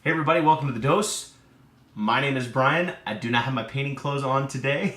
Hey everybody, welcome to The Dose. My name is Brian. I do not have my painting clothes on today.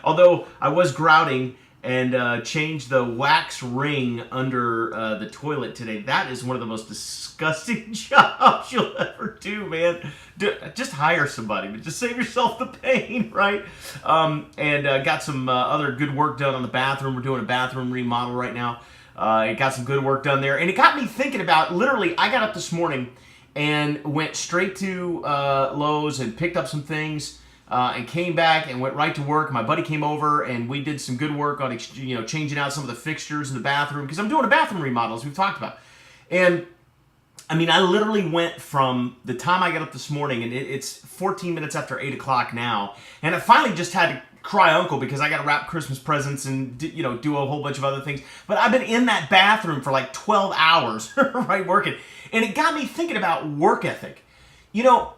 Although I was grouting and changed the wax ring under the toilet today. That is one of the most disgusting jobs you'll ever do, man. Just hire somebody, but just save yourself the pain, right? Got some other good work done on the bathroom. We're doing a bathroom remodel right now. It got some good work done there. And it got me thinking about, literally, I got up this morning and went straight to Lowe's and picked up some things and came back and went right to work. My buddy came over and we did some good work on changing out some of the fixtures in the bathroom because I'm doing a bathroom remodel, as we've talked about. And I mean, I literally went from the time I got up this morning, and it's 14 minutes after 8 o'clock now, and I finally just had to cry uncle because I got to wrap Christmas presents and do a whole bunch of other things. But I've been in that bathroom for like 12 hours, right, working. And it got me thinking about work ethic. You know,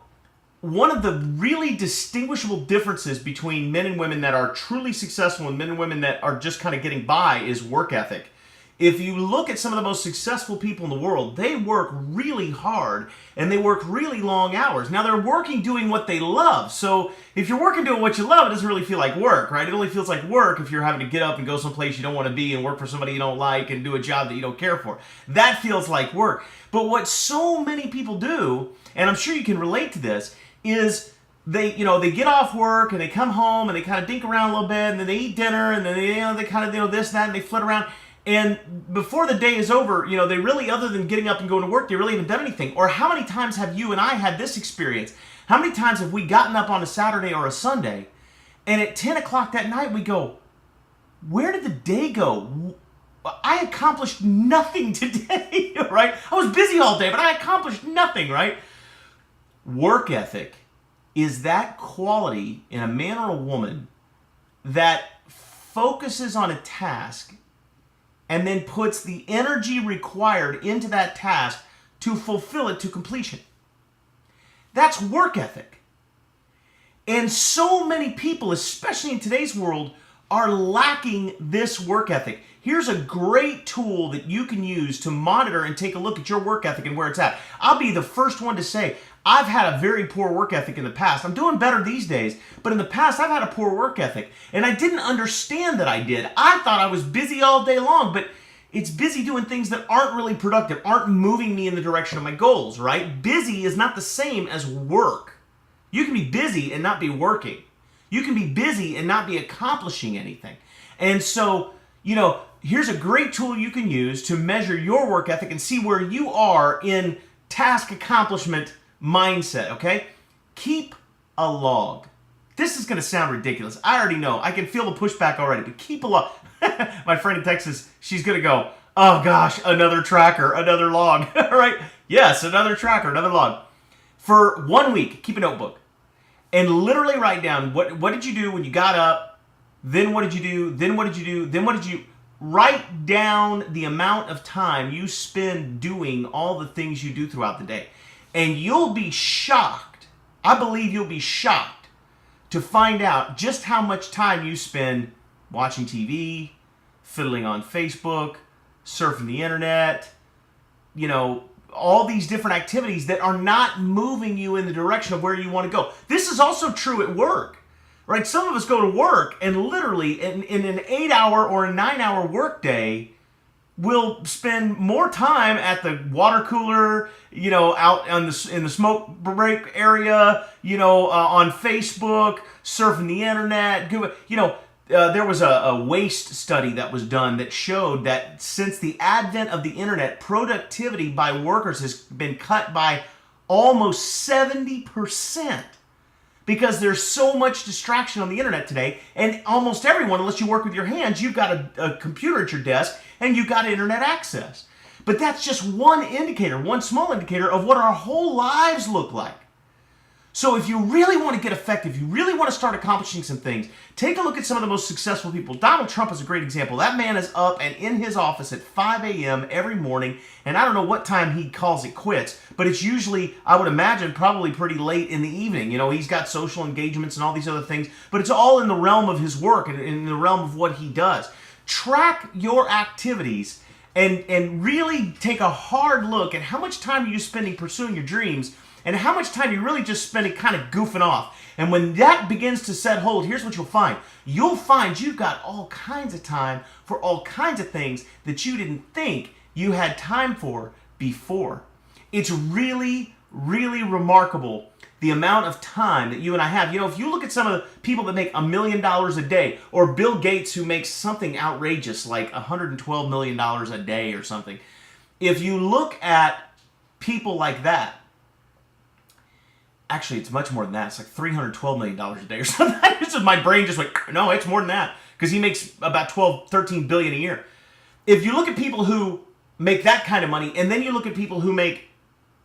one of the really distinguishable differences between men and women that are truly successful and men and women that are just kind of getting by is work ethic. If you look at some of the most successful people in the world, they work really hard and they work really long hours. Now, they're working doing what they love. So if you're working doing what you love, it doesn't really feel like work, right? It only feels like work if you're having to get up and go someplace you don't want to be and work for somebody you don't like and do a job that you don't care for. That feels like work. But what so many people do, and I'm sure you can relate to this, is they get off work and they come home and they kind of dink around a little bit and then they eat dinner and then they kind of this, that, and they flit around. And before the day is over, they really, other than getting up and going to work, they really haven't done anything. Or how many times have you and I had this experience? How many times have we gotten up on a Saturday or a Sunday, and at 10 o'clock that night we go, where did the day go? I accomplished nothing today, right? I was busy all day, but I accomplished nothing, right? Work ethic is that quality in a man or a woman that focuses on a task and then puts the energy required into that task to fulfill it to completion. That's work ethic. And so many people, especially in today's world, are lacking this work ethic. Here's a great tool that you can use to monitor and take a look at your work ethic and where it's at. I'll be the first one to say, I've had a very poor work ethic in the past. I'm doing better these days, but in the past I've had a poor work ethic. And I didn't understand that I did. I thought I was busy all day long, but it's busy doing things that aren't really productive, aren't moving me in the direction of my goals, right? Busy is not the same as work. You can be busy and not be working. You can be busy and not be accomplishing anything. And so, here's a great tool you can use to measure your work ethic and see where you are in task accomplishment mindset, okay? Keep a log. This is going to sound ridiculous. I already know. I can feel the pushback already, but keep a log. My friend in Texas, she's going to go, oh gosh, another tracker, another log, right? Yes, another tracker, another log. For 1 week, keep a notebook and literally write down what did you do when you got up, then what did you do, then what did you do, then what did you... Write down the amount of time you spend doing all the things you do throughout the day. And you'll be shocked, I believe you'll be shocked to find out just how much time you spend watching TV, fiddling on Facebook, surfing the internet, all these different activities that are not moving you in the direction of where you want to go. This is also true at work, right? Some of us go to work and literally in an 8-hour or a 9-hour work day, we'll spend more time at the water cooler, out in the smoke break area, on Facebook, surfing the internet. There was a waste study that was done that showed that since the advent of the internet, productivity by workers has been cut by almost 70%. Because there's so much distraction on the internet today, and almost everyone, unless you work with your hands, you've got a computer at your desk, and you've got internet access. But that's just one indicator, one small indicator of what our whole lives look like. So if you really want to get effective, you really want to start accomplishing some things, take a look at some of the most successful people. Donald Trump is a great example. That man is up and in his office at 5 a.m. every morning, and I don't know what time he calls it quits, but it's usually, I would imagine, probably pretty late in the evening. He's got social engagements and all these other things, but it's all in the realm of his work and in the realm of what he does. Track your activities and really take a hard look at how much time are you spending pursuing your dreams and how much time you're really just spending kind of goofing off. And when that begins to set hold, here's what you'll find. You'll find you've got all kinds of time for all kinds of things that you didn't think you had time for before. It's really, really remarkable the amount of time that you and I have. You know, if you look at some of the people that make $1 million a day, or Bill Gates who makes something outrageous like $112 million a day or something, if you look at people like that, actually it's much more than that. It's like $312 million a day or something. My brain just went, no, it's more than that, because he makes about 12, 13 billion a year. If you look at people who make that kind of money, and then you look at people who make,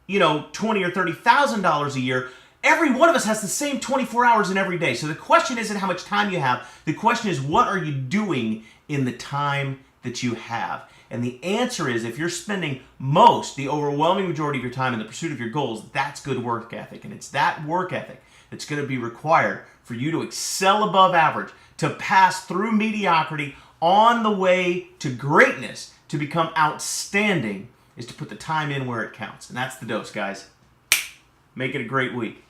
you know, $20,000 or $30,000 a year, every one of us has the same 24 hours in every day. So the question isn't how much time you have. The question is, what are you doing in the time that you have? And the answer is, if you're spending the overwhelming majority of your time in the pursuit of your goals, that's good work ethic. And it's that work ethic that's going to be required for you to excel above average, to pass through mediocrity on the way to greatness, to become outstanding, is to put the time in where it counts. And that's the dose, guys. Make it a great week.